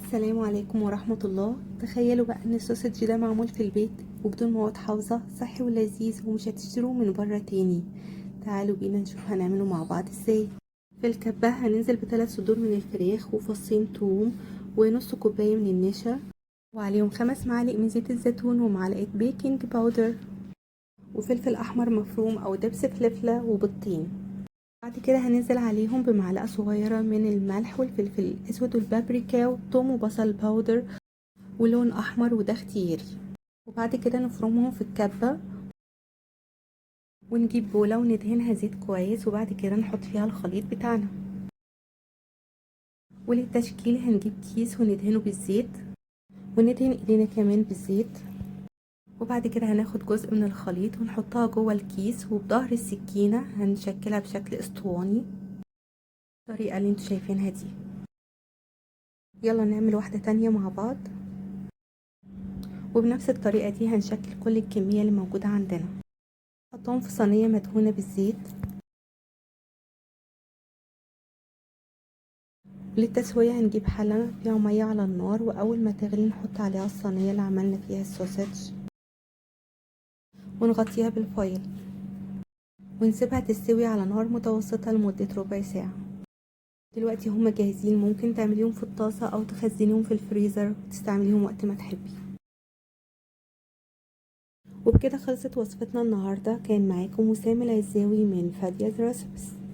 السلام عليكم ورحمة الله. تخيلوا بقى ان السوسج ده معمول في البيت وبدون مواد حافظة، صحي ولذيذ ومش هتشتروه من بره تاني. تعالوا بينا نشوف هنعمله مع بعض ازاي. في الكبة هننزل ب3 صدور من الفراخ وفصين توم ونص كوباية من النشا، وعليهم 5 معالق من زيت الزيتون ومعلقة بيكنج باودر وفلفل احمر مفروم او دبس فلفلة وبيضتين. بعد كده هننزل عليهم بمعلقة صغيرة من الملح والفلفل الأسود والبابريكا والثوم وبصل باودر ولون أحمر وده اختياري. وبعد كده نفرمهم في الكبة ونجيب بولة وندهنها زيت كويس، وبعد كده نحط فيها الخليط بتاعنا. وللتشكيل هنجيب كيس وندهنه بالزيت وندهن ايدينا كمان بالزيت، وبعد كده هناخد جزء من الخليط ونحطها جوه الكيس وبظهر السكينة هنشكلها بشكل اسطواني الطريقة اللي انتوا شايفينها دي. يلا نعمل واحدة تانية مع بعض، وبنفس الطريقة دي هنشكل كل الكمية اللي موجودة عندنا. نحطهم في صينية مدهونة بالزيت. للتسوية هنجيب حلة فيها مية على النار، وأول ما تغلي نحط عليها الصينية اللي عملنا فيها السوسج ونغطيها بالفويل ونسيبها تستوي على نار متوسطة لمدة ربع ساعة. دلوقتي هما جاهزين، ممكن تعمليهم في الطاسة أو تخزنيهم في الفريزر وتستعمليهم وقت ما تحبي. وبكده خلصت وصفتنا النهاردة. كان معاكم وسام العزاوي من فادية ريسبس.